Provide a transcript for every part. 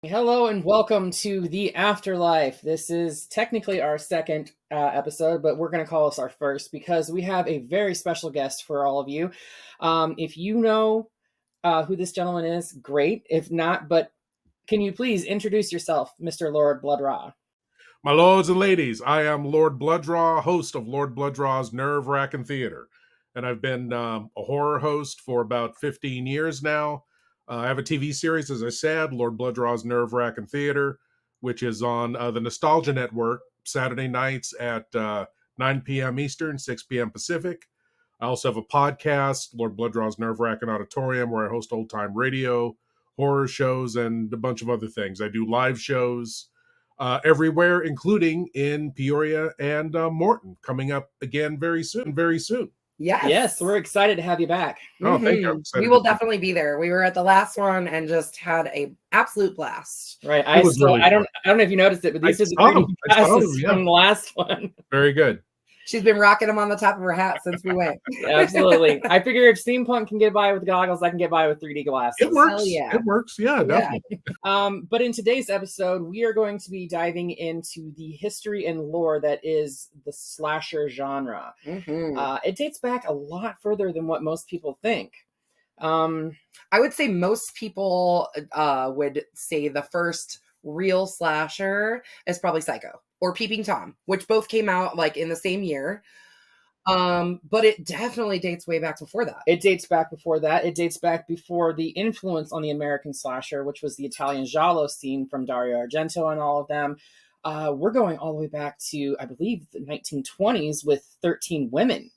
Hello and welcome to The Afterlife. This is technically our second episode, but we're going to call this our first because we have a very special guest for all of you. If you know who this gentleman is, great. If not, but can you please introduce yourself, Mr. Lord Blood-Rah? My lords and ladies, I am Lord Blood-Rah, host of Lord Blood-Rah's Nerve-Wracking Theater. And I've been a horror host for about 15 years now. I have a TV series, as I said, Lord Blood-Rah's Nerve-Wracking Theater, which is on the Nostalgia Network, Saturday nights at 9 p.m. Eastern, 6 p.m. Pacific. I also have a podcast, Lord Blood-Rah's Nerve-Wracking Auditorium, where I host old-time radio, horror shows, and a bunch of other things. I do live shows everywhere, including in Peoria and Morton, coming up again very soon. Yes, we're excited to have you back. Oh, thank you. We will definitely be there. We were at the last one and just had a absolute blast. Right. I don't know if you noticed it, but these are the passes from the last one. Very good. She's been rocking them on the top of her hat since we went. Absolutely. I figure if steampunk can get by with goggles, I can get by with 3D glasses. It works. Yeah. It works. Yeah, definitely. But in today's episode, we are going to be diving into the history and lore that is the slasher genre. It dates back a lot further than what most people think. I would say most people would say the first real slasher is probably Psycho or Peeping Tom, which both came out like in the same year. But it definitely dates way back before that. It dates back before that. It dates back before the influence on the American slasher, which was the Italian giallo scene from Dario Argento and all of them. We're going all the way back to, I believe, the 1920s with 13 Women.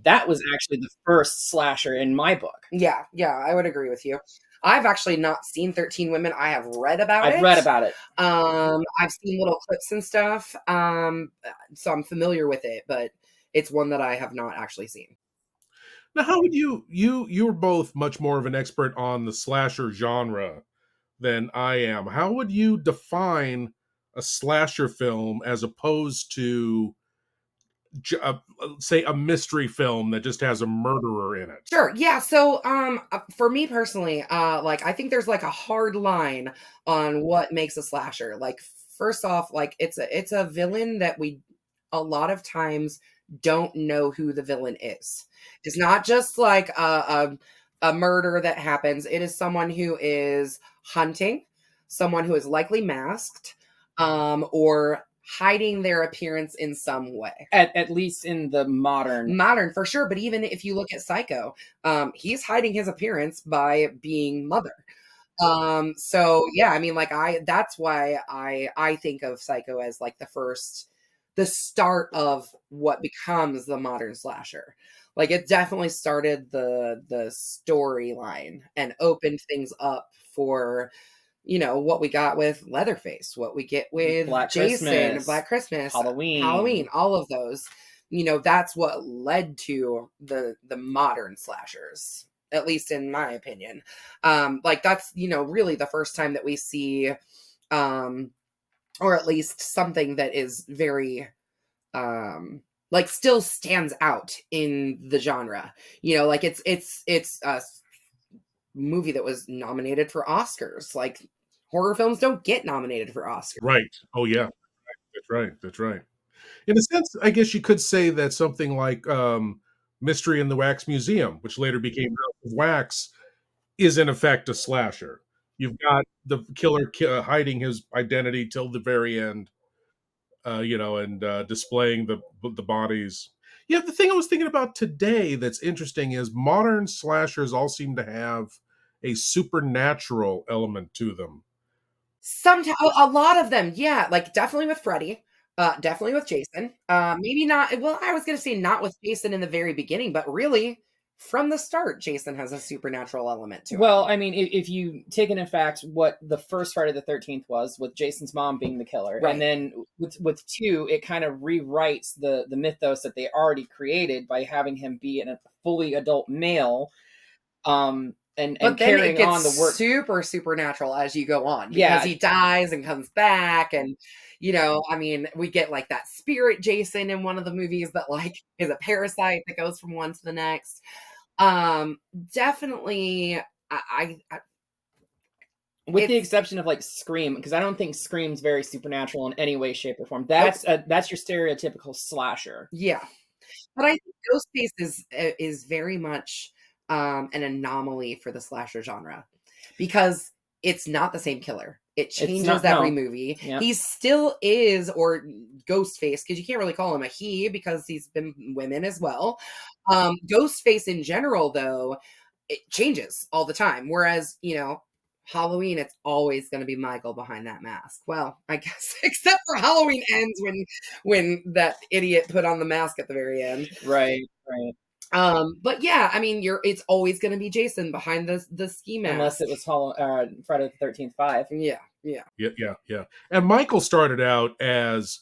That was actually the first slasher in my book. Yeah, I would agree with you. I've actually not seen 13 Women. I have read about it. I've read about it. I've seen little clips and stuff. So I'm familiar with it, but it's one that I have not actually seen. Now, how would you're both much more of an expert on the slasher genre than I am. How would you define a slasher film as opposed to say a mystery film that just has a murderer in it? Sure. Yeah. So, for me personally, like I think there's like a hard line on what makes a slasher. Like, first off, like it's a villain that we a lot of times don't know who the villain is. It's not just like a murder that happens. It is someone who is hunting, someone who is likely masked, or hiding their appearance in some way. At least in the modern for sure. But even if you look at Psycho, he's hiding his appearance by being Mother. So yeah, I mean, like that's why I think of Psycho as like the start of what becomes the modern slasher. Like it definitely started the storyline and opened things up for, you know, what we got with Leatherface, what we get with Jason, Black Christmas, Halloween, all of those, you know, that's what led to the modern slashers, at least in my opinion. Like that's, you know, really the first time that we see, or at least something that is very, like still stands out in the genre, you know, like it's a movie that was nominated for Oscars. Like horror films don't get nominated for Oscars. Right. Oh yeah. That's right. In a sense, I guess you could say that something like Mystery in the Wax Museum, which later became House of Wax, is in effect a slasher. You've got the killer hiding his identity till the very end, you know, and displaying the bodies. Yeah, the thing I was thinking about today that's interesting is modern slashers all seem to have a supernatural element to them. Sometimes, a lot of them, yeah, like definitely with Freddy, definitely with Jason. Maybe not. Well, I was going to say not with Jason in the very beginning, but really from the start, Jason has a supernatural element to it. Well, I mean, if you take in fact what the first Friday the 13th was, with Jason's mom being the killer, Right. And then with 2, it kind of rewrites the mythos that they already created by having him be a fully adult male, and carrying on the work. Super supernatural as you go on, because he dies and comes back, and you know, I mean, we get like that spirit Jason in one of the movies that like is a parasite that goes from one to the next. Definitely, I With the exception of like Scream, because I don't think Scream's very supernatural in any way, shape, or form. That's your stereotypical slasher. Yeah, but I think Ghostface is very much an anomaly for the slasher genre because it's not the same killer. It changes every movie. Yep. He still is, or Ghostface, because you can't really call him a he because he's been women as well. Ghostface in general, though, it changes all the time. Whereas, you know, Halloween, it's always going to be Michael behind that mask. Well, I guess except for Halloween Ends when that idiot put on the mask at the very end. Right. But yeah, I mean, it's always going to be Jason behind the ski mask, unless it was Friday the 13th 5. Yeah. And Michael started out as,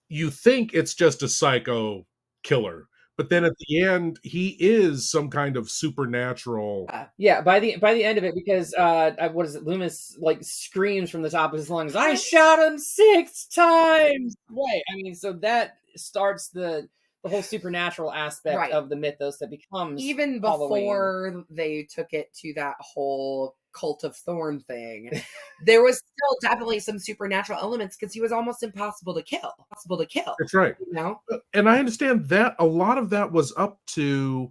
you think it's just a psycho killer, but then at the end, he is some kind of supernatural. Yeah, by the end of it, because what is it? Loomis like screams from the top of his lungs, "I shot him 6 times!" Right. I mean, so that starts the whole supernatural aspect of the mythos that becomes even Halloween. before they took it to that whole Cult of Thorn thing. There was still definitely some supernatural elements because he was almost impossible to kill. That's right. You know? And I understand that a lot of that was up to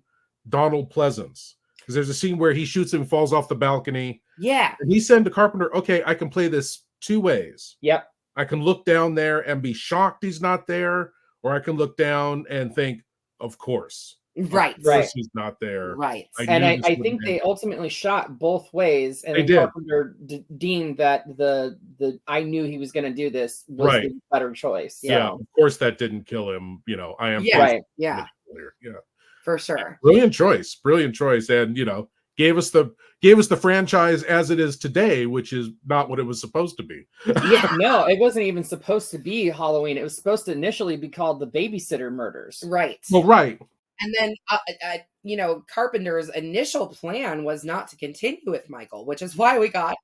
Donald Pleasance, because there's a scene where he shoots him, falls off the balcony. Yeah. And he said to Carpenter, okay, I can play this 2 ways. Yep. I can look down there and be shocked he's not there, or I can look down and think, of course. Right. Of course he's not there. Right. I think they ultimately shot both ways, and then Carpenter deemed that the I knew he was going to do this was the better choice. So. Yeah, of course that didn't kill him. You know, I am. Yeah. For sure. Brilliant choice. And, you know, gave us the franchise as it is today, which is not what it was supposed to be. No, it wasn't even supposed to be Halloween. It was supposed to initially be called The Babysitter Murders. Right. Well, right. And then, you know, Carpenter's initial plan was not to continue with Michael, which is why we got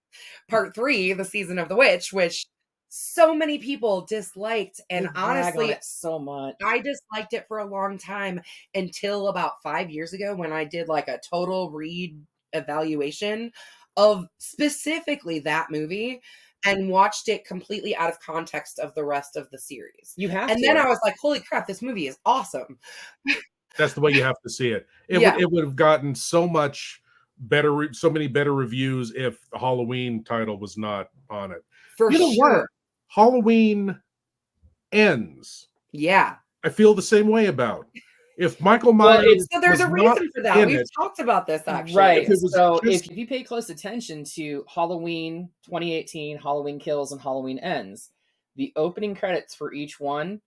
part 3, The Season of the Witch, which so many people disliked. And honestly, so much. I disliked it for a long time until about 5 years ago when I did like a total re-evaluation of specifically that movie and watched it completely out of context of the rest of the series. You have and then I was like, holy crap, this movie is awesome. That's the way you have to see it. It would have gotten so much better, so many better reviews if the Halloween title was not on it. For sure. Halloween Ends. Yeah. I feel the same way about. If Michael Myers, so there's a reason for that. We've talked about this actually. Right. If you pay close attention to Halloween 2018, Halloween Kills, and Halloween Ends, the opening credits for each one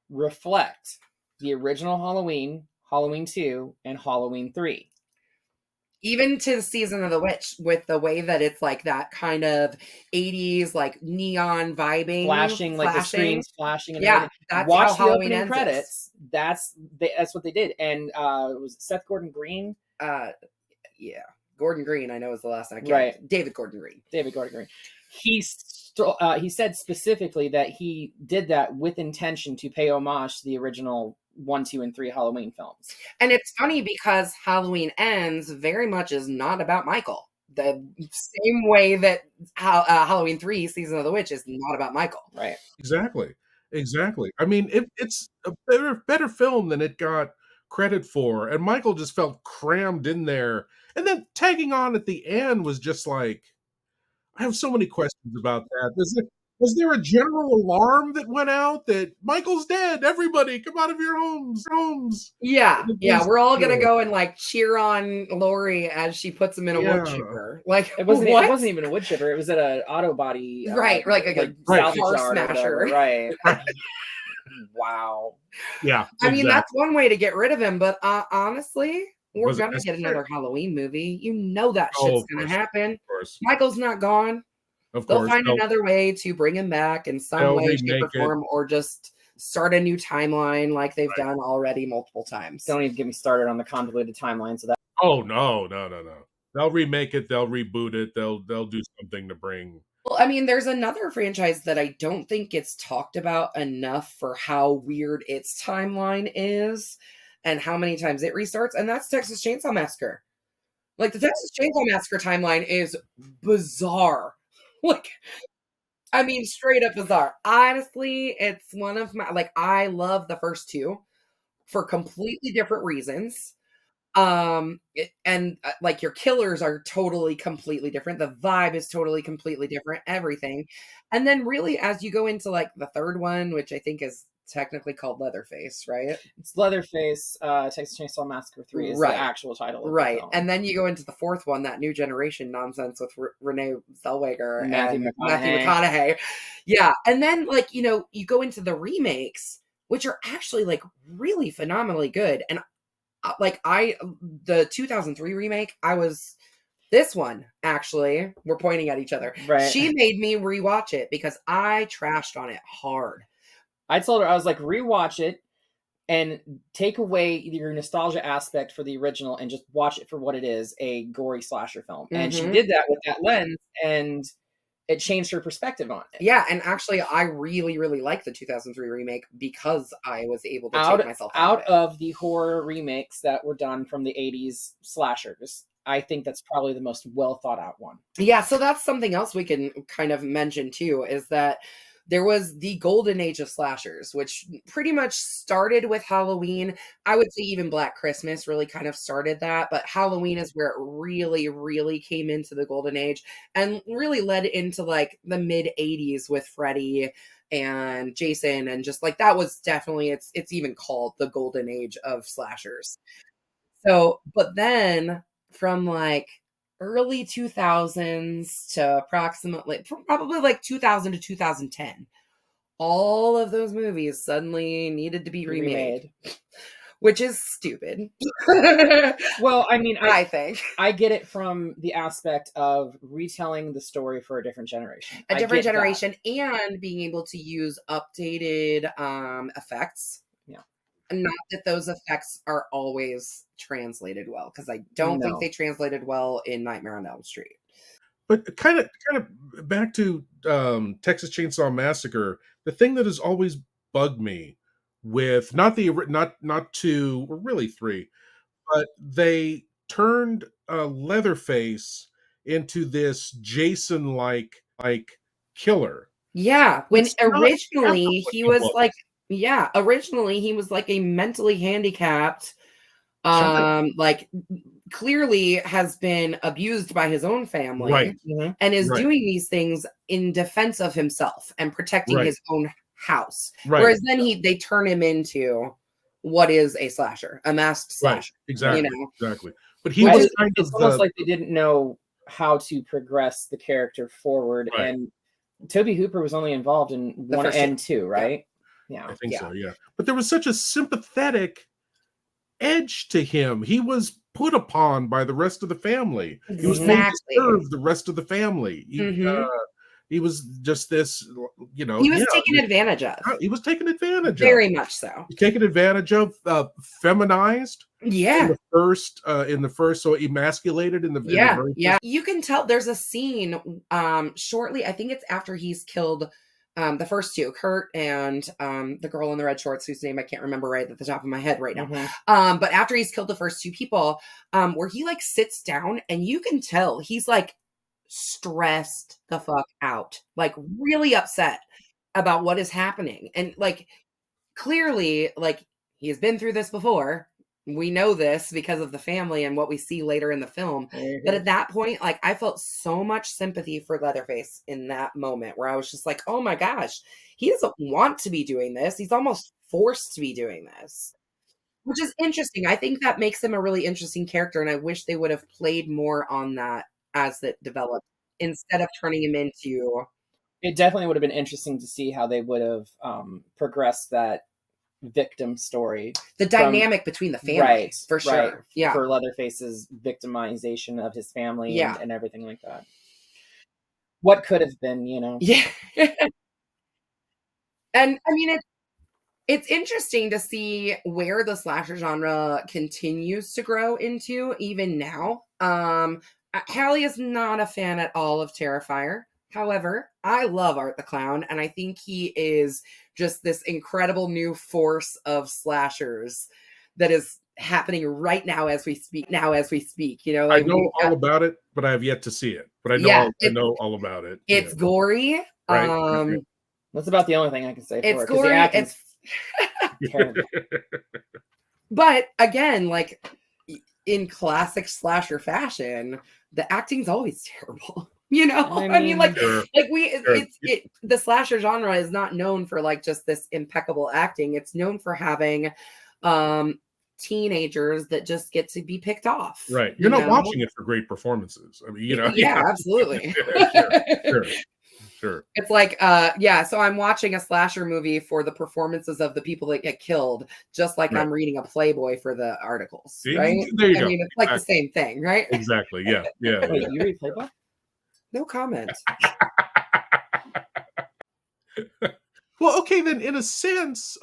reflect the original Halloween, Halloween 2, and Halloween 3. Even to The Season of the Witch, with the way that it's like that kind of 80s, like neon vibing, flashing. Like the screens flashing. And that's watch how the Halloween opening credits. That's what they did. And was it Seth Gordon Green? Yeah, Gordon Green. I know is the last name. Right, David Gordon Green. He said specifically that he did that with intention to pay homage to the original 1, 2, and 3 Halloween films. And it's funny because Halloween Ends very much is not about Michael. The same way that Halloween 3 Season of the Witch is not about Michael. Right. Exactly. I mean, it's a better film than it got credit for. And Michael just felt crammed in there. And then tagging on at the end was just like, I have so many questions about that. Was there a general alarm that went out that Michael's dead? Everybody, come out of your homes. Yeah, we're all gonna go and like cheer on Lori as she puts him in a wood chipper. Like it wasn't even a wood chipper. It was at an auto body, like a car smasher, right? Wow. Yeah, I mean that's one way to get rid of him, but honestly, we're gonna get another Halloween movie. You know that shit's gonna happen. Of course. Michael's not gone. They'll find another way to bring him back in some way, shape, or form, or just start a new timeline like they've done already multiple times. Don't even get me started on the convoluted timelines of that. Oh no. They'll remake it. They'll reboot it. They'll do something to bring. Well, I mean, there's another franchise that I don't think gets talked about enough for how weird its timeline is and how many times it restarts, and that's Texas Chainsaw Massacre. Like the Texas Chainsaw Massacre timeline is bizarre. Like, I mean, straight up bizarre. Honestly, it's one of my like, I love the first two for completely different reasons. Like, your killers are totally completely different. The vibe is totally completely different, everything. And then really as you go into, like, the third one, which I think is technically called Leatherface, right? It's Leatherface, Texas Chainsaw Massacre 3 is the Right. actual title of the Right. film. And then you go into the fourth one, that New Generation nonsense with Renee Zellweger Matthew and Matthew McConaughey. McConaughey. Yeah. And then, like, you know, you go into the remakes, which are actually, like, really phenomenally good. And like, the 2003 remake, this one, actually, we're pointing at each other. Right. She made me rewatch it because I trashed on it hard. I told her, I was like, rewatch it and take away your nostalgia aspect for the original and just watch it for what it is, a gory slasher film. And she did that with that lens, and it changed her perspective on it. Yeah, and actually, I really, really like the 2003 remake because I was able to take myself out of the horror remakes that were done from the 80s slashers. I think that's probably the most well thought out one. Yeah, so that's something else we can kind of mention too, is that there was the golden age of slashers, which pretty much started with Halloween. I would say even Black Christmas really kind of started that, but Halloween is where it really, really came into the golden age and really led into like the mid 80s with Freddy and Jason, and just like that was definitely, it's even called the golden age of slashers. So, but then from like early 2000s to approximately probably like 2000 to 2010, all of those movies suddenly needed to be remade, which is stupid. Well, I mean, I think I get it from the aspect of retelling the story for a different generation. A different generation and being able to use updated effects. Yeah. Not that those effects are always translated well, because I don't think they translated well in Nightmare on Elm Street. But kind of back to Texas Chainsaw Massacre, the thing that has always bugged me with not two, or really three, but they turned Leatherface into this Jason like killer. Yeah, when It's not half of originally what he he was like, yeah, originally he was like a mentally handicapped, Child. like clearly has been abused by his own family, Right. and is Right. doing these things in defense of himself and protecting Right. his own house. Right. Whereas then they turn him into what is a slasher, a masked Right. slasher. Exactly. You know? Exactly. But he was kind it's of almost like they didn't know how to progress the character forward. Right. And Toby Hooper was only involved in one and two, right? Yeah. Yeah. I think so, yeah. But there was such a sympathetic edge to him. He was put upon by the rest of the family. He was made to serve the rest of the family. He was just this, you know. He was taken advantage of. He was taken advantage of. Very much so. Taken advantage of, feminized. Yeah. In the first, so emasculated in the yeah. You can tell there's a scene shortly, I think it's after he's killed the first two, Kurt and the girl in the red shorts whose name I can't remember right at the top of my head right now. But after he's killed the first two people, where he like sits down and you can tell he's like stressed the fuck out, like really upset about what is happening. And like clearly, like he's been through this before. We know this because of the family and what we see later in the film. But at that point, like I felt so much sympathy for Leatherface in that moment where I was just like, oh my gosh, he doesn't want to be doing this. He's almost forced to be doing this, which is interesting. I think that makes him a really interesting character. And I wish they would have played more on that as it developed instead of turning him into. It definitely would have been interesting to see how they would have progressed that victim story, the dynamic between the families, for sure. Yeah, for Leatherface's victimization of his family, and everything like that. What could have been, you know? Yeah. And I mean, it's interesting to see where the slasher genre continues to grow into even now. Hallie is not a fan at all of Terrifier. However, I love Art the Clown, and I think he is just this incredible new force of slashers that is happening right now as we speak. You know, I like know all about it, but I have yet to see it. But I know yeah, I know all about it. it's gory. Right. Okay. That's about the only thing I can say It's for it, because the gory. acting's terrible. But again, like in classic slasher fashion, the acting's always terrible. You know, I mean, like, Sure. the slasher genre is not known for like just this impeccable acting. It's known for having teenagers that just get to be picked off. Right. You're not watching it for great performances. I mean, you know. Yeah, absolutely. Sure. It's like, so I'm watching a slasher movie for the performances of the people that get killed, just like Right. I'm reading a Playboy for the articles, See, right? there you I go. mean, it's like the same thing, right? Exactly. Yeah. Wait, you read Playboy? No comment. Well, okay, then in a sense,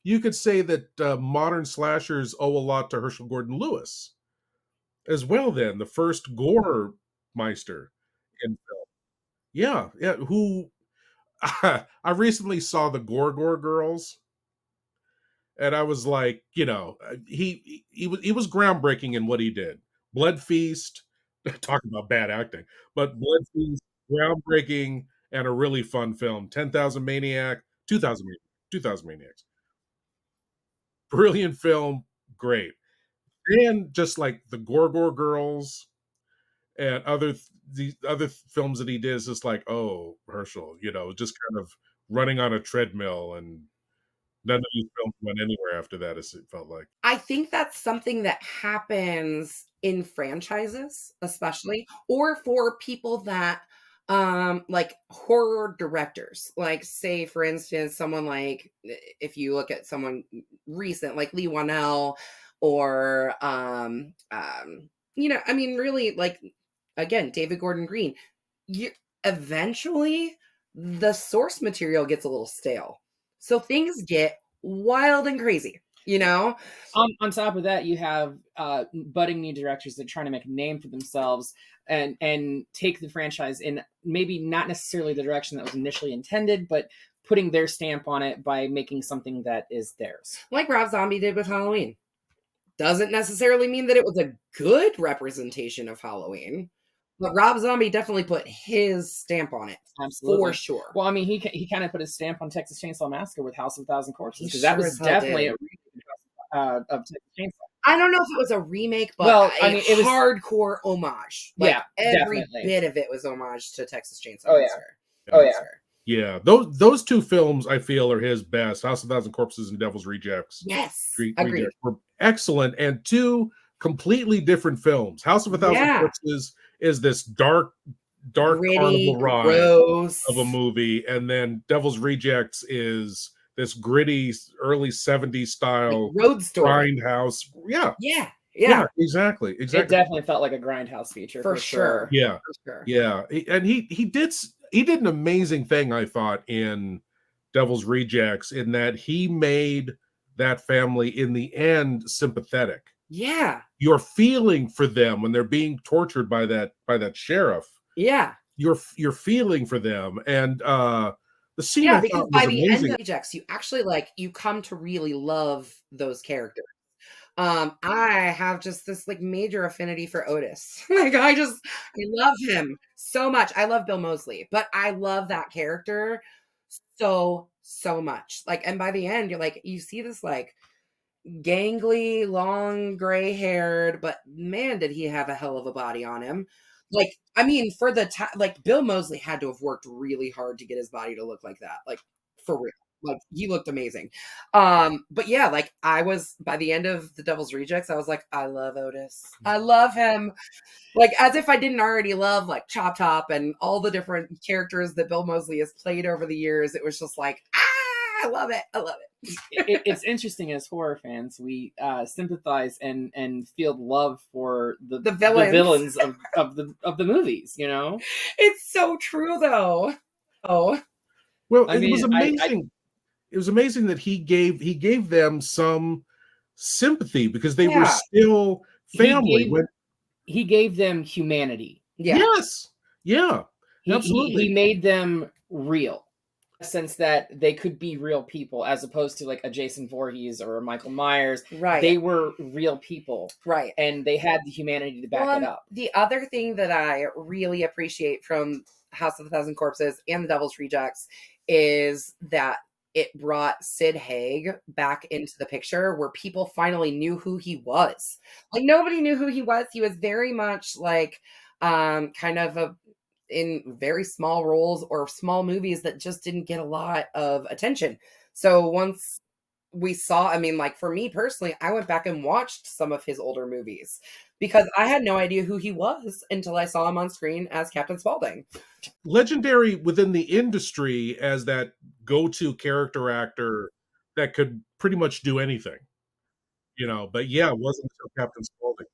you could say that modern slashers owe a lot to Herschel Gordon Lewis as well. Then the first gore meister in film. Yeah, yeah. Who I recently saw the Gore Girls, and I was like, you know, he was groundbreaking in what he did. Blood Feast, talking about bad acting, but Blood Feast, groundbreaking and a really fun film. 10,000 Maniac, 2000 Maniacs, brilliant film, great. And just like the Gore Girls and these other films that he did is just like, oh, Herschel, you know, just kind of running on a treadmill, and none of these films went anywhere after that, as it felt like. I think that's something that happens in franchises, especially, or for people that like horror directors. Like, say for instance, someone like, if you look at someone recent like Lee Wanell, or you know, I mean, really, like, again, David Gordon Green, you eventually the source material gets a little stale. So things get wild and crazy, you know? On top of that, you have budding new directors that are trying to make a name for themselves and take the franchise in maybe not necessarily the direction that was initially intended, but putting their stamp on it by making something that is theirs. Like Rob Zombie did with Halloween. Doesn't necessarily mean that it was a good representation of Halloween, but Rob Zombie definitely put his stamp on it. Absolutely. For sure. Well, I mean, he kind of put his stamp on Texas Chainsaw Massacre with House of a Thousand Corpses, because He that sure was as hell definitely did. a remake of Texas Chainsaw. I don't know if it was a remake, but Well, I mean, it was hardcore homage. Like, yeah, every definitely. bit of it was homage to Texas Chainsaw Oh, yeah. Massacre. Oh, yeah. Yeah, those two films I feel are his best. House of a Thousand Corpses and Devil's Rejects. Yes, agreed. Rejects were excellent, and two completely different films. House of a Thousand Corpses is this dark Gritty, carnival ride gross of a movie, and then Devil's Rejects is this gritty early 70s style like road story, grindhouse. Yeah, exactly. It definitely felt like a grindhouse feature for sure. Yeah, for sure. yeah, and he did an amazing thing, I thought, in Devil's Rejects, in that he made that family in the end sympathetic. Yeah, you're feeling for them when they're being tortured by that sheriff. Yeah, you're feeling for them, and the scene yeah, I because thought by was the amazing. end of Rejects, you actually you come to really love those characters. I have just this like major affinity for Otis. Like, I love him so much. I love Bill Moseley, but I love that character so much. Like, and by the end, you see this like gangly, long, gray-haired, but man, did he have a hell of a body on him. Like, I mean, for the time, like, Bill Moseley had to have worked really hard to get his body to look like that. Like, for real. Like, he looked amazing. But yeah, like, I was, by the end of The Devil's Rejects, I was like, I love Otis. I love him. Like, as if I didn't already love, like, Chop Top and all the different characters that Bill Moseley has played over the years. It was just like, I love it. I love it. It's interesting, as horror fans, we sympathize and feel love for the villains of the movies, you know? It's so true, though. Oh, well, it was amazing. It was amazing that he gave them some sympathy, because they were still family. He gave them humanity. Yeah. Yes. Yeah. Absolutely. He made them real. sense that they could be real people as opposed to like a Jason Voorhees or a Michael Myers. Right. They were real people. Right. And they had the humanity to back it up. The other thing that I really appreciate from House of a Thousand Corpses and The Devil's Rejects is that it brought Sid Haig back into the picture where people finally knew who he was. Like, nobody knew who he was. He was very much like kind of in very small roles or small movies that just didn't get a lot of attention. So once we saw, I mean, like, for me personally, I went back and watched some of his older movies because I had no idea who he was until I saw him on screen as Captain Spaulding. Legendary within the industry as that go-to character actor that could pretty much do anything, you know. But yeah, it wasn't until Captain Spaulding.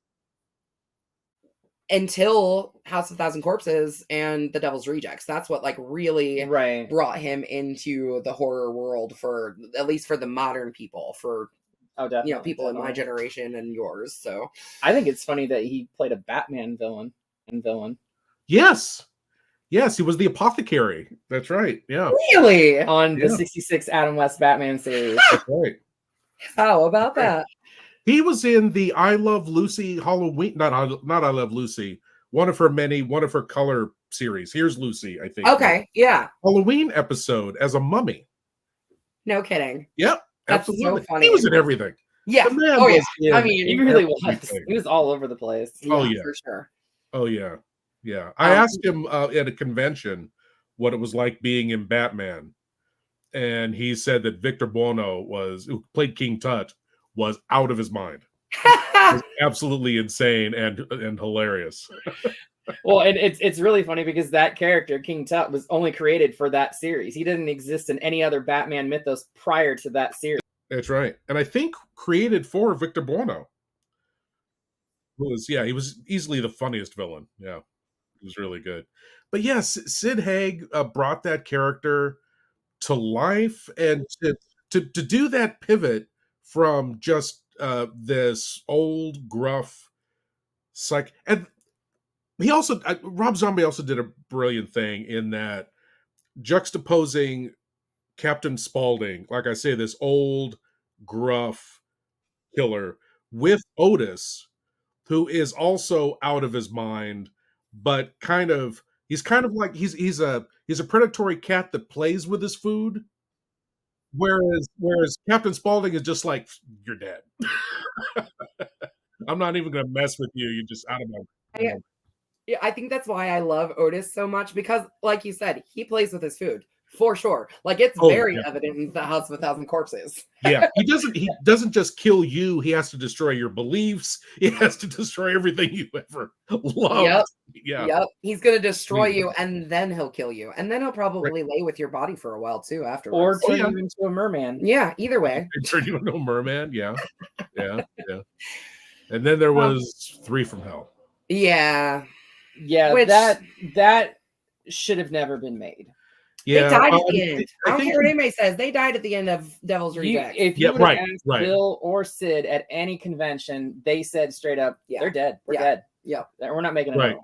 Until House of a Thousand Corpses and The Devil's Rejects. That's what like really brought him into the horror world, for at least for the modern people, for you know, people in my generation and yours. So I think it's funny that he played a Batman villain. Yes. Yes, he was the apothecary. That's right. Yeah. Really? On the 66 Adam West Batman series. That's right. How about that? He was in the I Love Lucy Halloween, not I Love Lucy, one of her color series. Here's Lucy, I think. Okay, yeah. Halloween episode as a mummy. No kidding. Yep, that's absolutely. So funny. He was in everything. Yeah. Oh yeah. I mean, he really was. He was all over the place. Oh yeah, for sure. Oh yeah, yeah. I asked him at a convention what it was like being in Batman, and he said that Victor Buono who played King Tut, was out of his mind. Was absolutely insane and hilarious. Well, and it's really funny because that character, King Tut, was only created for that series. He didn't exist in any other Batman mythos prior to that series. That's right. And I think created for Victor Buono. He was easily the funniest villain. Yeah, it was really good. But yes, Sid Haig brought that character to life, and to do that pivot from just this old gruff psych. And he also Rob Zombie also did a brilliant thing in that juxtaposing Captain Spaulding, like I say, this old gruff killer, with Otis, who is also out of his mind, but he's kind of like he's a predatory cat that plays with his food. Whereas Captain Spaulding is just like, you're dead. I'm not even gonna mess with you. You're just out of my. Yeah, I think that's why I love Otis so much, because, like you said, he plays with his food for sure. Like, it's very evident in the House of a Thousand Corpses. Yeah, he doesn't just kill you. He has to destroy your beliefs. He has to destroy everything you ever loved. Yep. He's gonna destroy you, and then he'll kill you, and then he'll probably lay with your body for a while too afterwards, or turn you into a merman. Yeah, either way. Turn you into a merman. Yeah. And then there was 3 from Hell. Yeah. Which, that should have never been made. Yeah, they died at the end. I don't care what anybody says. They died at the end of Devil's Rejects. If you would have asked Bill or Sid at any convention, they said straight up, they're dead. We're dead. Yeah. We're not making it.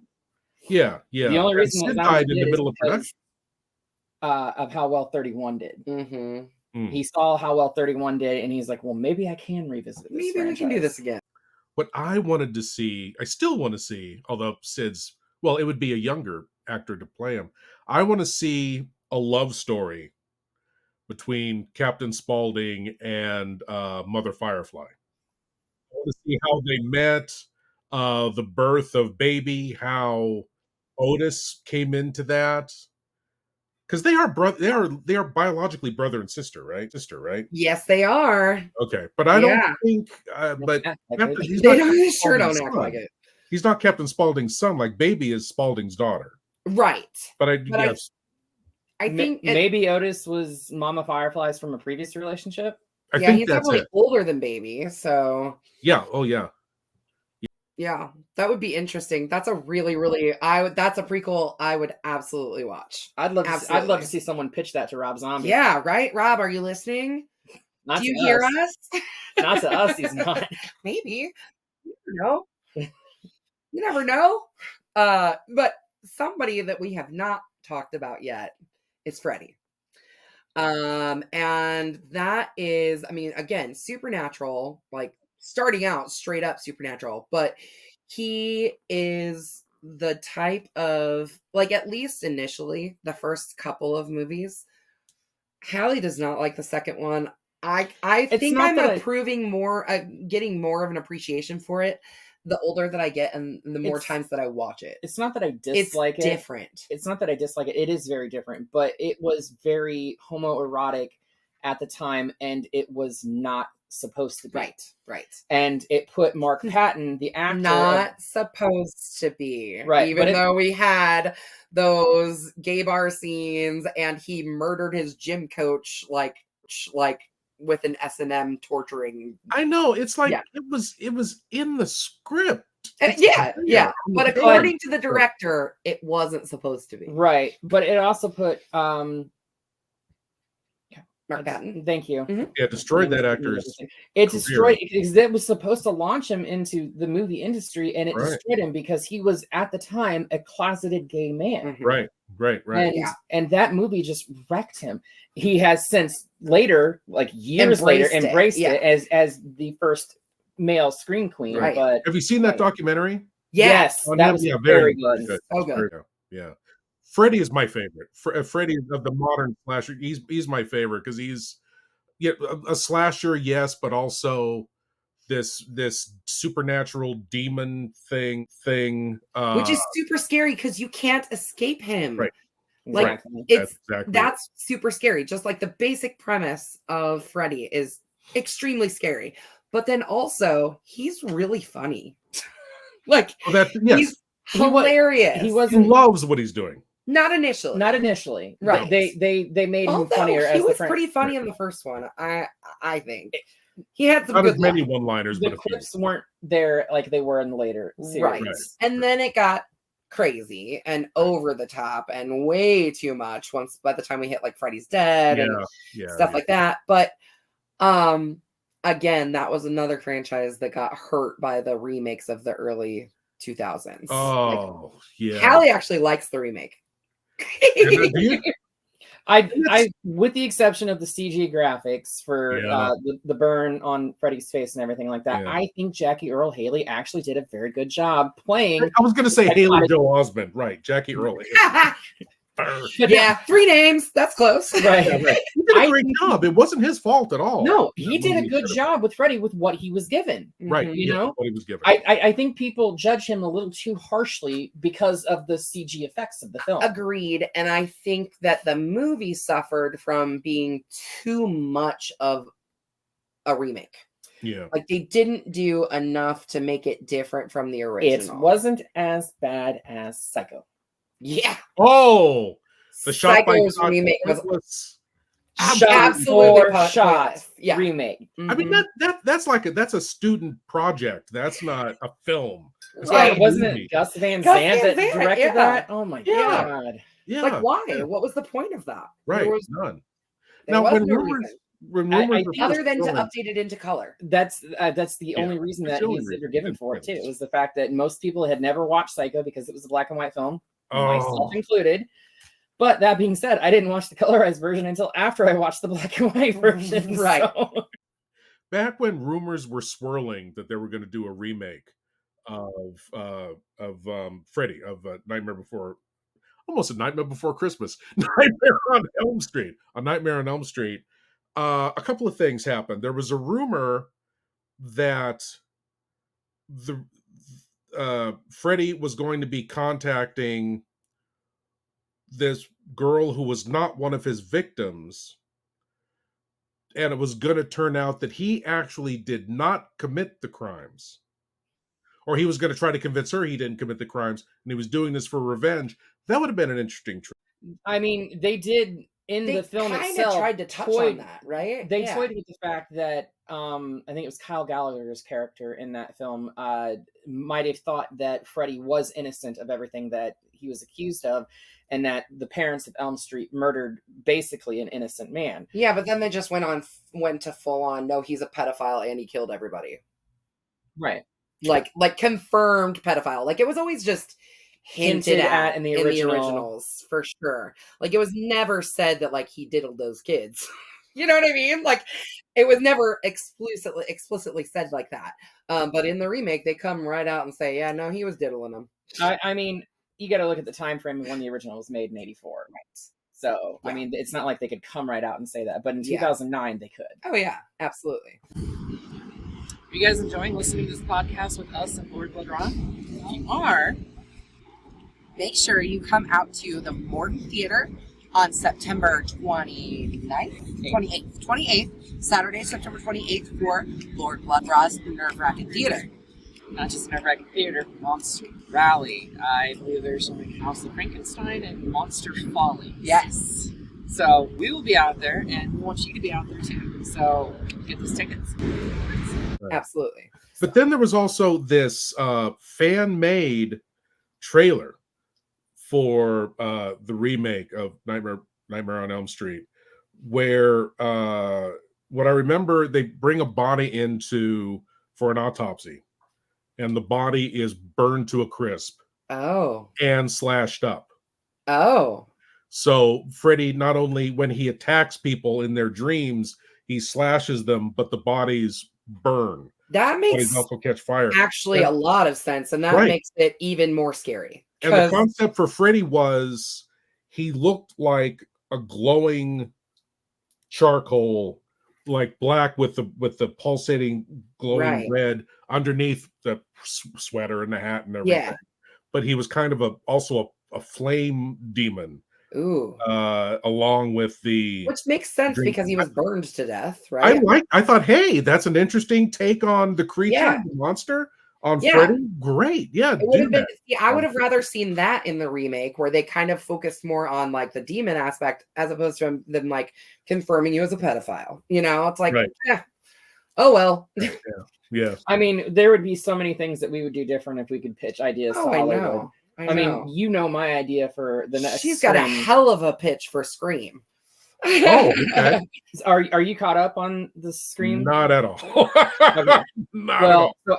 Yeah. The only reason Sid died in the middle of production of how well 31 did. Mm-hmm. He saw how well 31 did, and he's like, well, maybe I can revisit this. Maybe we can do this again. What I wanted to see, I still want to see, although Sid's, well, it would be a younger actor to play him. I want to see a love story between Captain Spaulding and Mother Firefly. I want to see how they met, the birth of baby, how Otis came into that, because they are biologically brother and sister, right? Yes, they are. Okay, but I don't think. But they sure don't act like it. He's not Captain Spaulding's son. Like baby is Spaulding's daughter, right? But I think maybe Otis was Mama Firefly's from a previous relationship. I think he's definitely older than baby. So yeah, oh yeah. Yeah, that would be interesting. That's a really, that's a prequel I would absolutely watch. I'd love to see someone pitch that to Rob Zombie. Yeah, right? Rob, are you listening? Do you hear us? Not to us, he's not. Maybe. You never know. You never know. But somebody that we have not talked about yet is Freddy. And that is, I mean, again, supernatural, like starting out straight up supernatural, but he is the type of, like, at least initially, the first couple of movies, Hallie does not like the second one. I It's think not I'm that approving more, getting more of an appreciation for it the older that I get and the more times that I watch it. It's not that I It's dislike it. different. It's not that I dislike it. It is very different, but it was very homoerotic at the time, and it was not supposed to be. Right. And it put Mark Patton, the actor, Not supposed to be. Right, Even but though we had those gay bar scenes and he murdered his gym coach like with an S&M torturing. I know. It's like Yeah. it was in the script. Yeah. But according to the director, it wasn't supposed to be. Right. But it also put Mark Patton. Thank you. Mhm. Yeah, destroyed that actor's It career. destroyed, because it was supposed to launch him into the movie industry, and it Right. destroyed him because he was at the time a closeted gay man. Mhm. Right. And that movie just wrecked him. He has since later, like years later, embraced it as the first male scream queen. Right. But Have you seen that documentary? yes, On that him? was Yeah, very good. So good. Very good. Yeah. Freddy is my favorite. Freddy of the modern slasher. He's my favorite because he's a slasher, yes, but also this supernatural demon thing. Which is super scary because you can't escape him. Right. Like Exactly. that's super scary. Just like the basic premise of Freddy is extremely scary. But then also he's really funny. Like he's hilarious. He loves what he's doing. Not initially. Right. They made him funnier as he was the friend. pretty funny in the first one. I think. He had some not good as many one-liners, the but clips weren't there like they were in the later series. Right. And then it got crazy and over the top and way too much once by the time we hit like Freddy's Dead and stuff like that. But again, that was another franchise that got hurt by the remakes of the early 2000s. Oh, yeah. Hallie actually likes the remake. I with the exception of the CG graphics for the burn on Freddy's face and everything like that, I think Jackie Earle Haley actually did a very good job playing. I was going to say Haley Joel Osment, right? Jackie Earle. Yeah, 3 names. That's close. Right. He did a great job. It wasn't his fault at all. No, he did a good job with Freddy with what he was given. Right. You know what he was given. I think people judge him a little too harshly because of the CG effects of the film. Agreed. And I think that the movie suffered from being too much of a remake. Yeah. Like they didn't do enough to make it different from the original. It wasn't as bad as Psycho. Yeah. Oh, the Psycho's remake was absolutely shot yeah. remake. I mean that's a student project. That's not a film. Right? Wasn't it Gus Van Sant that directed that? Oh my god! Yeah. Like why? What was the point of that? Right. There was none. Now when rumors other than to update it into color. That's the only reason that he's ever given for it too. It was the fact that most people had never watched Psycho because it was a black and white film, myself included. But that being said, I didn't watch the colorized version until after I watched the black and white version. Right. So. Back when rumors were swirling that they were going to do a remake of Freddy, of Nightmare Before, almost a Nightmare Before Christmas, Nightmare on Elm Street, A Nightmare on Elm Street. A couple of things happened. There was a rumor that Freddy was going to be contacting this girl who was not one of his victims, and it was going to turn out that he actually did not commit the crimes, or he was going to try to convince her he didn't commit the crimes and he was doing this for revenge. That would have been an interesting trick. I mean, they did in the film itself tried to touch on that, right? They toyed with the fact that I think it was Kyle Gallagher's character in that film might have thought that Freddy was innocent of everything that he was accused of, and that the parents of Elm Street murdered basically an innocent man. Yeah, but then they just went to full on, no, he's a pedophile and he killed everybody. Right. Like confirmed pedophile. Like it was always just hinted at in the in the original. originals, for sure. Like, it was never said that, like, he diddled those kids. You know what I mean? Like, it was never explicitly said like that. But in the remake, they come right out and say, yeah, no, he was diddling them. I mean, you got to look at the time frame of when the original was made in '84. Right. So, Yeah. I mean, it's not like they could come right out and say that. But in Yeah. 2009, they could. Oh, yeah, absolutely. Are you guys enjoying listening to this podcast with us and Lord Blood-Rah? If you are, make sure you come out to the Morton Theater on September 28th, Saturday, September 28th, for Lord Blood-Rah's Nerve-Wracking Theater. Not just Nerve-Wracking Theater, Monster Rally. I believe there's House of Frankenstein and Monster Folly. Yes. So we will be out there, and we want you to be out there too. So get those tickets. Right. Absolutely. But then there was also this fan-made trailer for the remake of Nightmare on Elm Street, where what I remember, they bring a body into for an autopsy, and the body is burned to a crisp. Oh. And slashed up. Oh. So Freddy, not only when he attacks people in their dreams, he slashes them, but the bodies burn. That makes bodies also catch fire. Actually a lot of sense, and that Right. makes it even more scary. And the concept for Freddy was he looked like a glowing charcoal, like black with the pulsating glowing red underneath the sweater and the hat and everything. Yeah. But he was kind of also a flame demon. Ooh. Along with the, which makes sense because he was burned to death, right? I thought, hey, that's an interesting take on the creature, the monster, on Freddy. Great, yeah. It would have been. I would have rather seen that in the remake, where they kind of focused more on like the demon aspect as opposed to them like confirming you as a pedophile. You know, it's like, oh well. Yeah. I mean, there would be so many things that we would do different if we could pitch ideas to Hollywood. I mean, you know my idea for the next. She's got a hell of a pitch for Scream. Oh, okay. Are you caught up on the Scream? Not at all. Okay. Not at all. So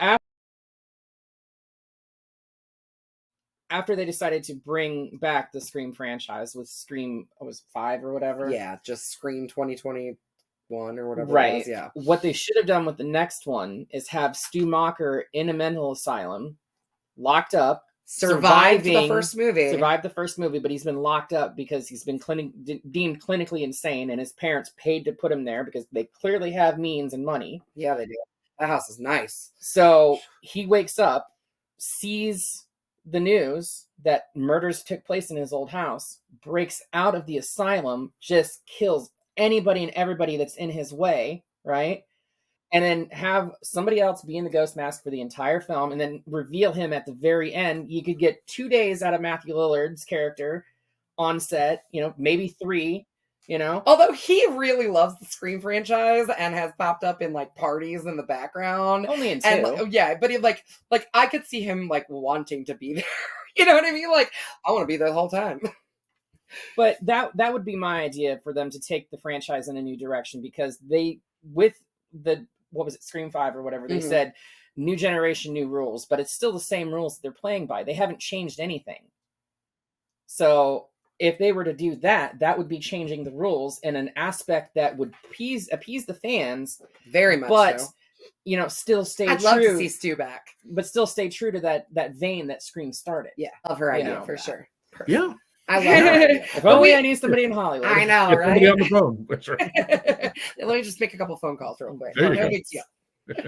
after they decided to bring back the Scream franchise with Scream, was 5 or whatever. Yeah, just Scream 2021 or whatever. Right. It was, yeah. What they should have done with the next one is have Stu Macher in a mental asylum, locked up. Survived the first movie. Survived the first movie, but he's been locked up because he's been deemed clinically insane, and his parents paid to put him there because they clearly have means and money. Yeah, they do. That house is nice. So he wakes up, sees the news that murders took place in his old house, breaks out of the asylum, just kills anybody and everybody that's in his way, right? And then have somebody else be in the ghost mask for the entire film and then reveal him at the very end. You could get 2 days out of Matthew Lillard's character on set, maybe 3, Although he really loves the Scream franchise and has popped up in like parties in the background. Only in 2. And, but he like I could see him like wanting to be there. You know what I mean? Like, I want to be there the whole time. But that would be my idea for them to take the franchise in a new direction, because with the, what was it, Scream 5 or whatever, they said, new generation, new rules, but it's still the same rules that they're playing by. They haven't changed anything. So if they were to do that, that would be changing the rules in an aspect that would appease the fans. Very much but, so. Still stay true. I'd love to see Stu back. But still stay true to that vein that Scream started. Yeah, love her idea, for sure. Perfect. Yeah. I love her. If only I need somebody in Hollywood. I know, right? Somebody on the phone. That's right. Let me just make a couple phone calls real quick. There you go. Big deal.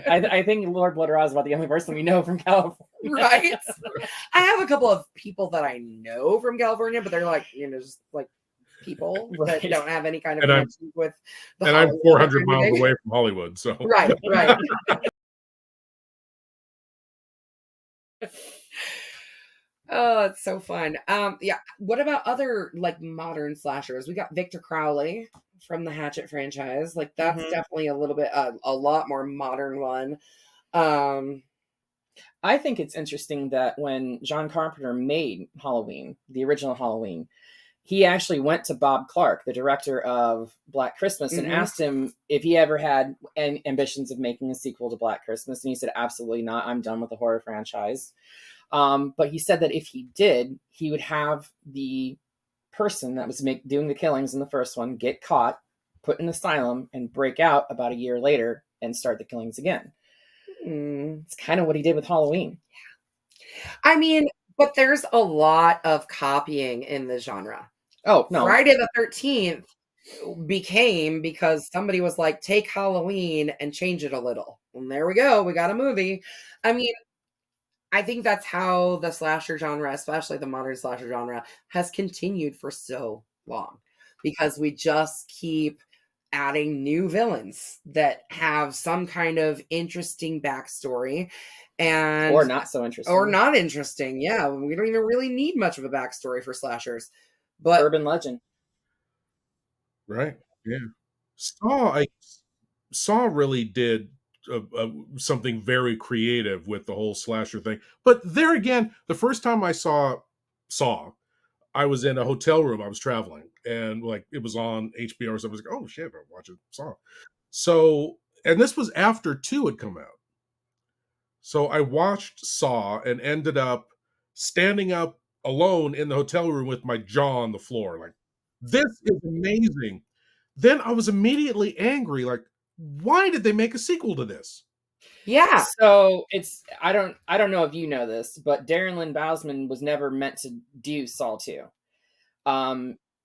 I think Lord Blood-Rah is about the only person we know from California. Right? I have a couple of people that I know from California, but they're like, just like people that don't have any kind of connection with the And Hollywood I'm 400 miles away from Hollywood, so. Right. Oh, it's so fun. Yeah. What about other like modern slashers? We got Victor Crowley from the Hatchet franchise. Like that's definitely a little bit a lot more modern one. I think it's interesting that when John Carpenter made Halloween, the original Halloween, he actually went to Bob Clark, the director of Black Christmas, and asked him if he ever had ambitions of making a sequel to Black Christmas. And he said, absolutely not. I'm done with the horror franchise. But he said that if he did, he would have the person that was doing the killings in the first one get caught, put in an asylum, and break out about a year later and start the killings again. It's kind of what he did with Halloween. I mean, but there's a lot of copying in the genre. Oh, no. Friday the 13th became because somebody was like, take Halloween and change it a little. And there we go. We got a movie. I mean, I think that's how the slasher genre, especially the modern slasher genre, has continued for so long, because we just keep adding new villains that have some kind of interesting backstory, and or not so interesting, or not interesting. Yeah, we don't even really need much of a backstory for slashers, but urban legend. Right. Yeah. Saw really did something very creative with the whole slasher thing. But there again, the first time I saw, I was in a hotel room. I was traveling, and like it was on HBO or something. I was like, oh shit, I'm watching Saw. So, and this was after 2 had come out. So I watched Saw and ended up standing up alone in the hotel room with my jaw on the floor. Like, this is amazing. Then I was immediately angry. Like, why did they make a sequel to this? yeah. So it's I don't know if you know this, but Darren Lynn Bousman was never meant to do Saw 2.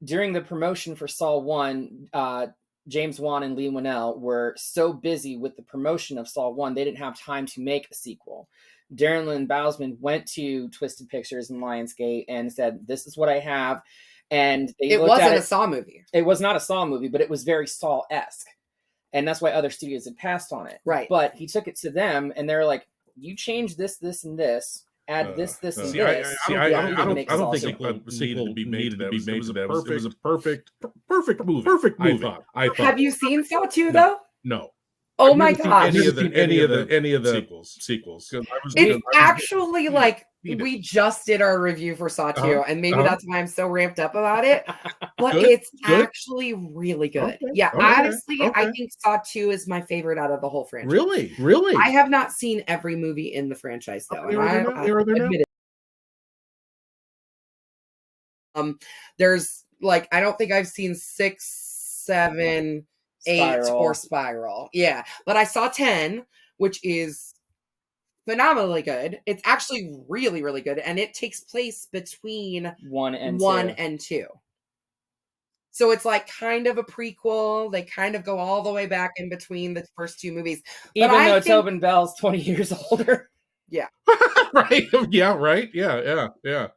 During the promotion for Saw 1, James Wan and Lee Winnell were so busy with the promotion of Saw 1, they didn't have time to make a sequel. Darren Lynn Bousman went to Twisted Pictures and Lionsgate and said, this is what I have. And it wasn't a Saw movie. It was not a Saw movie, but it was very Saw-esque. And that's why other studios had passed on it. Right. But he took it to them, and they're like, you change this, this, and this. Add this, and this. I don't think a sequel needed to be made to that. It was a perfect movie. Perfect movie. I thought. Have you seen Saw 2 though? No. Oh my gosh! Any of the sequels? It's actually like we just did our review for Saw 2, and maybe that's why I'm so ramped up about it. But it's actually really good. Okay. Yeah, honestly, I think Saw 2 is my favorite out of the whole franchise. Really? I have not seen every movie in the franchise though, and I admit it. There's like I don't think I've seen 6, 7. 8 or Spiral. Yeah. But I saw 10, which is phenomenally good. It's actually really, really good. And it takes place between 1 and 2. So it's like kind of a prequel. They kind of go all the way back in between the first 2 movies. Even though Tobin Bell's 20 years older. Yeah. Right. Yeah, right. Yeah.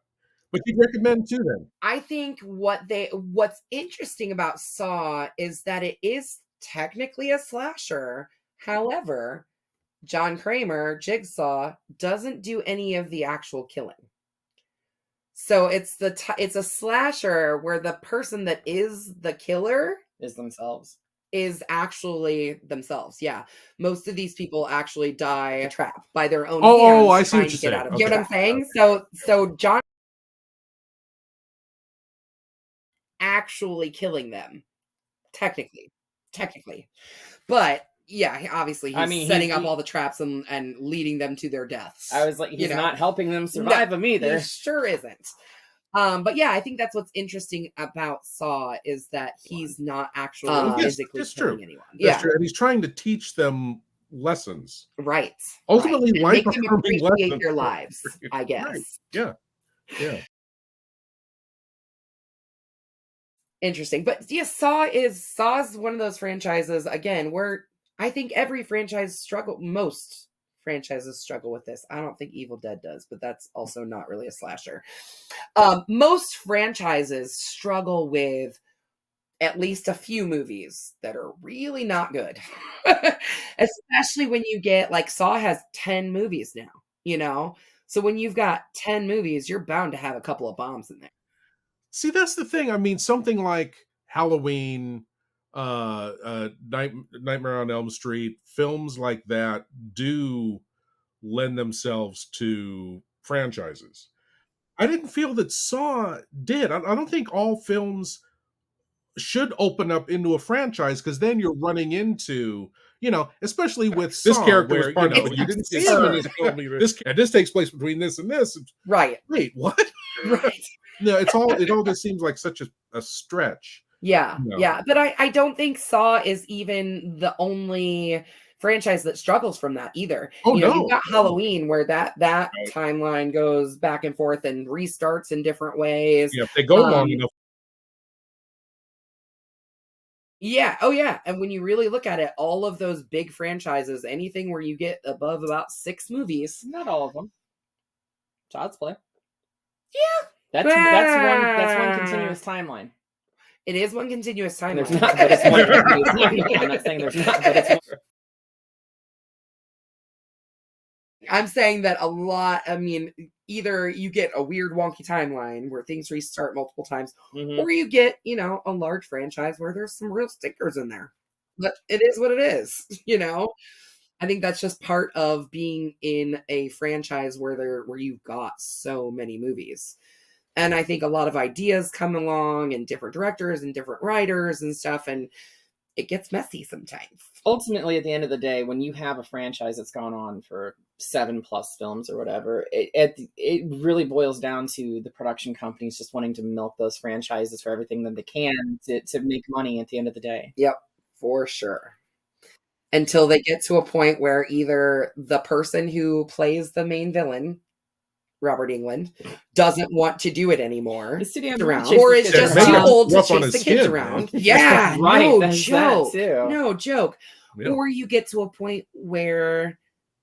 But you'd recommend 2 then? I think what's interesting about Saw is that it is technically a slasher. However, John Kramer, Jigsaw, doesn't do any of the actual killing. So it's a slasher where the person that is the killer is actually themselves. Yeah. Most of these people actually die trapped by their own hands. Oh, I see what you're saying. You know what I'm saying? So John actually killing them technically, but yeah, obviously he's setting up all the traps and leading them to their deaths. I was like, he's not helping them survive them either. He sure isn't. But yeah, I think that's what's interesting about Saw is that he's not actually physically killing anyone. That's true. And he's trying to teach them lessons. Right. Ultimately, life make them appreciate their lives, I guess. Right. Yeah. Interesting. But yeah, Saw is one of those franchises, again, where I think every most franchises struggle with this. I don't think Evil Dead does, but that's also not really a slasher. Most franchises struggle with at least a few movies that are really not good. Especially when you get, like, Saw has 10 movies now, So when you've got 10 movies, you're bound to have a couple of bombs in there. See, that's the thing. I mean, something like Halloween, Nightmare on Elm Street, films like that do lend themselves to franchises. I didn't feel that Saw did. I don't think all films should open up into a franchise, because then you're running into, You know, especially with This Saw, character where was part you of know, it. you didn't see Someone her. needs to tell me this takes place between this and this. Right. Wait, what? Right. No, it all just seems like such a stretch. Yeah. No. Yeah. But I don't think Saw is even the only franchise that struggles from that either. Oh, You know, no. you've got Halloween where that Right. timeline goes back and forth and restarts in different ways. Yeah, if they go long enough. Yeah. Oh, yeah. And when you really look at it, all of those big franchises, anything where you get above about 6 movies. Not all of them. Child's Play. Yeah. That's one continuous timeline. It is one continuous timeline. There's not, but it's one continuous timeline. I'm not saying there's not, but it's one. I'm saying that a lot, I mean, either you get a weird wonky timeline where things restart multiple times, or you get, you know, a large franchise where there's some real stinkers in there. But it is what it is, you know? I think that's just part of being in a franchise where you've got so many movies. And I think a lot of ideas come along and different directors and different writers and stuff, and it gets messy sometimes. Ultimately, at the end of the day, when you have a franchise that's gone on for 7+ films or whatever, it really boils down to the production companies just wanting to milk those franchises for everything that they can to make money at the end of the day. Yep, for sure. Until they get to a point where either the person who plays the main villain, Robert Englund, doesn't want to do it anymore, or is just too old to chase the kids around. Yeah, right. No joke. No joke. Yeah. Or you get to a point where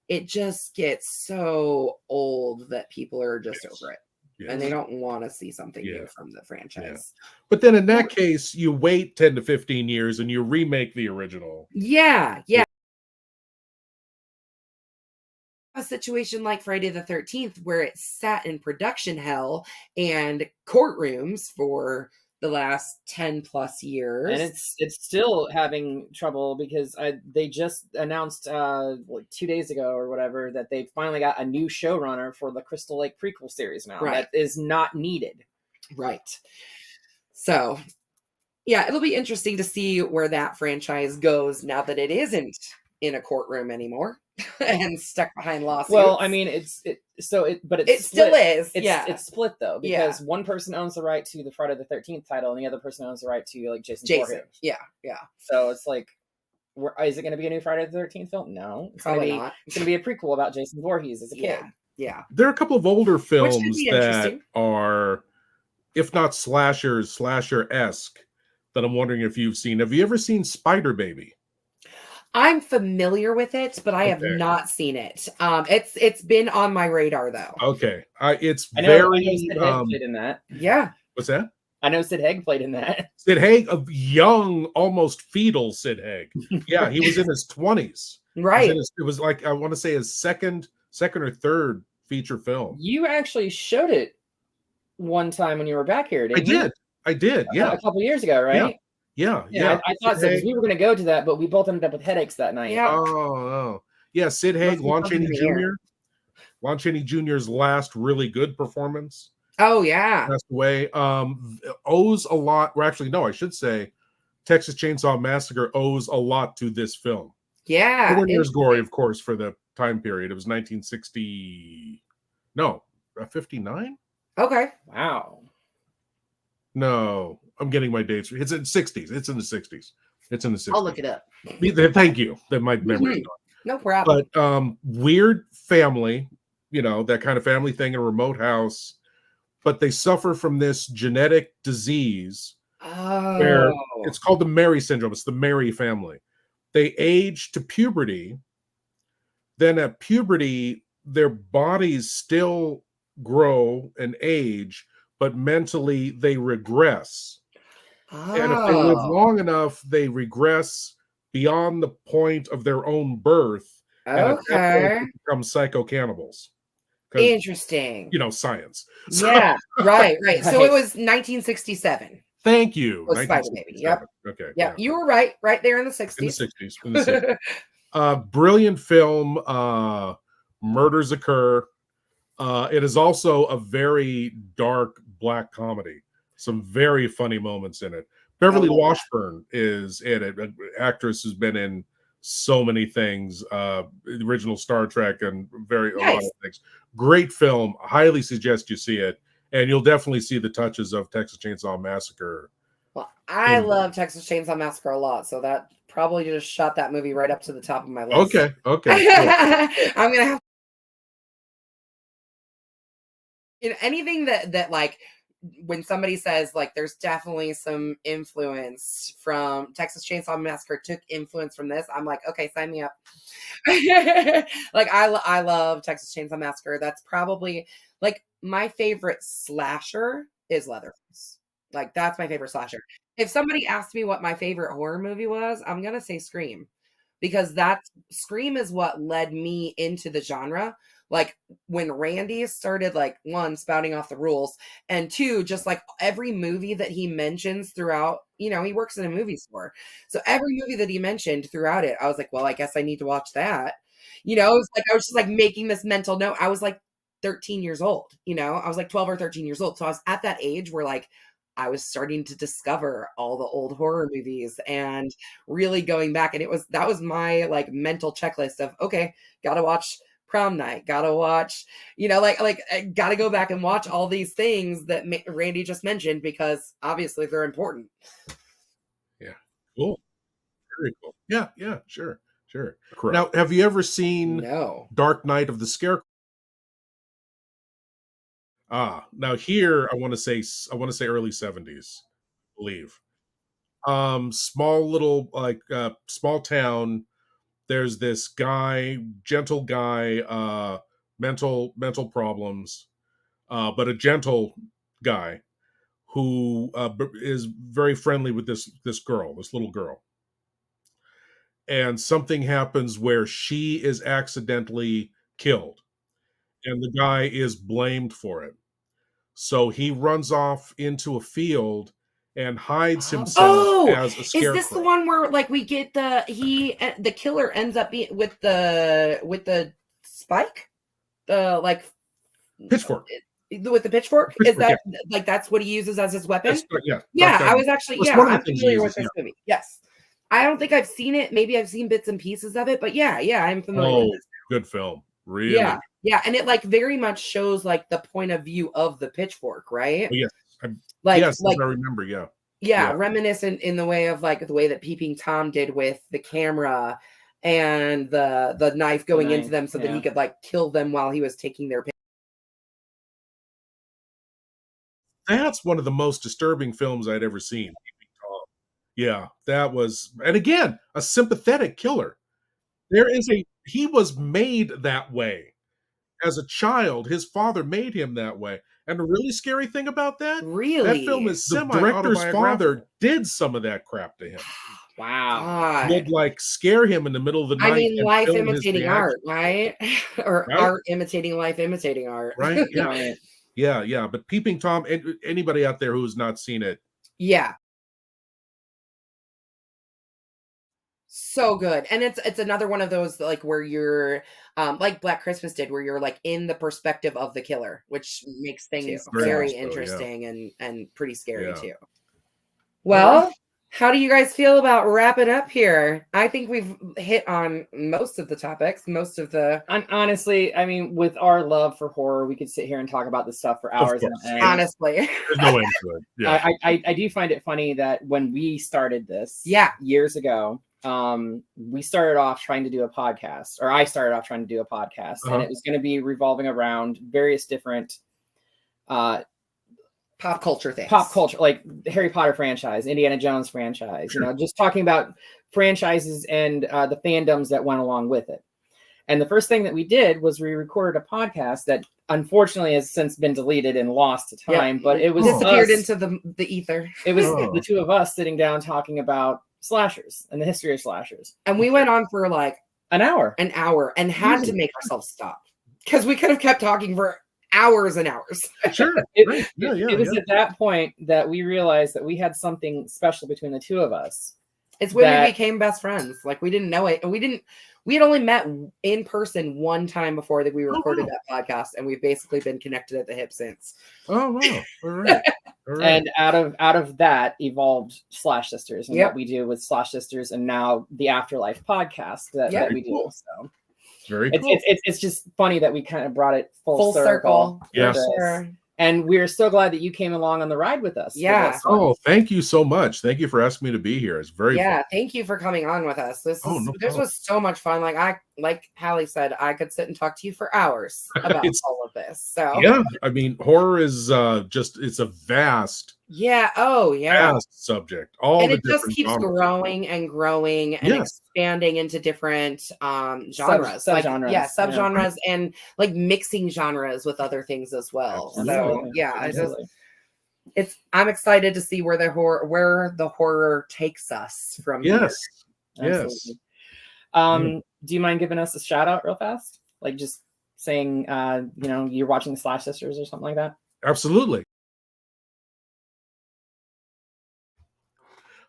it just gets so old that people are just over it. Yes. And they don't want to see something new from the franchise. But then in that case, you wait 10 to 15 years and you remake the original. Yeah. A situation like Friday the 13th where it sat in production hell and courtrooms for the last 10+ years. And it's still having trouble because they just announced like 2 days ago or whatever that they finally got a new showrunner for the Crystal Lake prequel series now. Right. That is not needed. Right. So, yeah, it'll be interesting to see where that franchise goes now that it isn't in a courtroom anymore and stuck behind lawsuits. Well, I mean, it still is. It's split though, because one person owns the right to the Friday the 13th title and the other person owns the right to like Jason Voorhees. Yeah. So it's like, is it going to be a new Friday the 13th film? No, probably not. It's going to be a prequel about Jason Voorhees as a kid. Yeah. There are a couple of older films that are, if not slasher-esque, that I'm wondering if you've seen. Have you ever seen Spider Baby? I'm familiar with it, but I have not seen it. It's been on my radar though. Okay, it's I know Sid Haig played in that. Yeah. What's that? I know Sid Haig played in that. Sid Haig, a young, almost fetal Sid Haig. Yeah, he was in his 20s. Right. It was like, I want to say his second or third feature film. You actually showed it one time when you were back here, didn't you? I did. Yeah, a couple years ago, right? Yeah. I thought so because we were going to go to that, but we both ended up with headaches that night. Yeah. Oh. Yeah, Sid Haig, Lon Chaney Jr. Lon Chaney Jr.'s last really good performance. Oh, yeah. Passed away. Owes a lot. Well, actually, no, I should say Texas Chainsaw Massacre owes a lot to this film. Yeah. Nowhere near as gory, of course, for the time period. It was 1960. No, 59? Okay. Wow. No, I'm getting my dates. It's in the 60s. It's in the 60s. I'll look it up. Thank you. That my memory. No problem. But weird family, you know, that kind of family thing in a remote house. But they suffer from this genetic disease where it's called the Mary syndrome. It's the Mary family. They age to puberty. Then at puberty, their bodies still grow and age, but mentally they regress. And if they live long enough, they regress beyond the point of their own birth. And at that point, they become psycho-cannibals. Interesting. You know, science. Yeah, right. So it was 1967. Thank you. Spider Baby. Yep. Okay. Yeah, you were right there in the 60s. In the 60s. Brilliant film. Murders occur. It is also a very dark black comedy. Some very funny moments in it. Beverly Washburn is in it. An actress who's been in so many things. The original Star Trek and a lot Nice. of things. Great film. Highly suggest you see it, and you'll definitely see the touches of Texas Chainsaw Massacre. Well, I love Texas Chainsaw Massacre a lot, so that probably just shot that movie right up to the top of my list. Okay, okay. Cool. I'm gonna have anything that like when somebody says like there's definitely some influence from Texas Chainsaw Massacre took influence from this, I'm like, okay, sign me up. Like I love Texas Chainsaw Massacre. That's probably like my favorite slasher is Leatherface. Like that's my favorite slasher. If somebody asked me what my favorite horror movie was, I'm gonna say Scream. Because Scream is what led me into the genre. Like when Randy started like one spouting off the rules and two just like every movie that he mentions throughout, you know, he works in a movie store. So every movie that he mentioned throughout it, I was like, well, I guess I need to watch that. You know, it was like I was just like making this mental note. I was like 13 years old, you know. I was like 12 or 13 years old. So I was at that age where like I was starting to discover all the old horror movies and really going back. And that was my like mental checklist of, okay, gotta watch Prom Night, gotta watch, you know, like gotta go back and watch all these things that Randy just mentioned because obviously they're important. Yeah, cool, very cool. Yeah, sure. Correct. Now, have you ever seen Dark Knight of the Scarecrow? Now here I want to say early 70s, I believe. Small little small town. There's this guy, gentle guy, mental problems, but a gentle guy who is very friendly with this little girl. And something happens where she is accidentally killed, and the guy is blamed for it. So he runs off into a field and hides himself as a scarecrow. Is this the one where like we get the killer ends up being with the spike? The like pitchfork. With the pitchfork? Is that like that's what he uses as his weapon? Yeah. I was actually I'm familiar with this movie. Yes. I don't think I've seen it. Maybe I've seen bits and pieces of it, but yeah, I'm familiar with this. Good film. Really? Yeah, and it like very much shows like the point of view of the pitchfork, right? Oh, yes. Yes, I remember, yeah, reminiscent in the way of like the way that Peeping Tom did with the camera and the knife going into them so that he could like kill them while he was taking their picture. That's one of the most disturbing films I'd ever seen. Peeping Tom. Yeah, that was, and again, a sympathetic killer. He was made that way. As a child, his father made him that way. And the really scary thing about that film is the director's father did some of that crap to him. Wow. Would like scare him in the middle of the night. I mean, life imitating art, right? Or art imitating life imitating art. Right? Yeah. Yeah. But Peeping Tom, anybody out there who has not seen it. Yeah. So good. And it's another one of those like where you're like Black Christmas did, where you're like in the perspective of the killer, which makes things very interesting and pretty scary too. Well, how do you guys feel about wrapping up here? I think we've hit on most of the topics, most of the honestly, I mean, with our love for horror, we could sit here and talk about this stuff for hours on end. Honestly. There's no end to it. Yeah. I do find it funny that when we started this years ago, we started off trying to do a podcast, or I started off trying to do a podcast, and it was going to be revolving around various different pop culture things. Pop culture, like Harry Potter franchise, Indiana Jones franchise, you know, just talking about franchises and the fandoms that went along with it. And the first thing that we did was we recorded a podcast that unfortunately has since been deleted and lost to time, but it was disappeared into the ether. It was the two of us sitting down talking about slashers and the history of slashers. And we went on for like an hour and had to make ourselves stop because we could have kept talking for hours and hours. Sure. It was at that point that we realized that we had something special between the two of us It's when that- we became best friends. Like we didn't know it. And we had only met in person one time before that we recorded that podcast, and we've basically been connected at the hip since. Oh wow! All right, all right. And out of that evolved Slash Sisters and what we do with Slash Sisters, and now the Afterlife podcast that we do. So very cool. It's just funny that we kind of brought it full circle. Yes. Sure. And we're so glad that you came along on the ride with us. Yeah. Oh, thank you so much. Thank you for asking me to be here. It's very fun. Thank you for coming on with us. This problem. was so much fun. Like Hallie said, I could sit and talk to you for hours about all of this. So yeah, I mean, horror is it's a vast vast subject. And it just keeps growing and growing and expanding into different genres, subgenres. Subgenres, and like mixing genres with other things as well. Absolutely. So I'm excited to see where the horror takes us from here. Yes. Do you mind giving us a shout out real fast? Like just saying you're watching the Slash Sisters or something like that? Absolutely.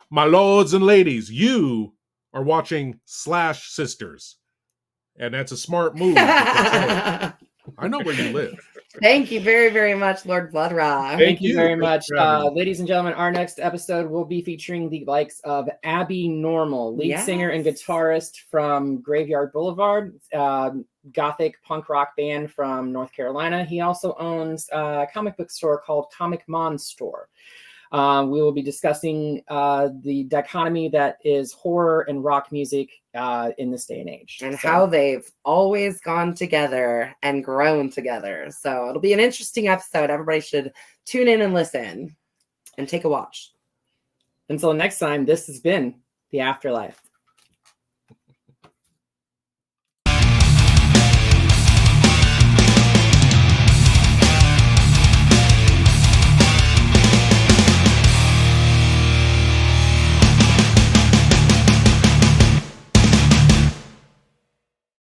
My lords and ladies, you are watching Slash Sisters. And that's a smart move. I know where you live. Thank you very, very much, Lord Blood-Rah. Thank you very much. Ladies and gentlemen, our next episode will be featuring the likes of Abby Normal, lead singer and guitarist from Graveyard Boulevard, gothic punk rock band from North Carolina. He also owns a comic book store called Comic Mon Store. We will be discussing the dichotomy that is horror and rock music in this day and age. And how they've always gone together and grown together. So it'll be an interesting episode. Everybody should tune in and listen and take a watch. Until next time, this has been The Afterlife.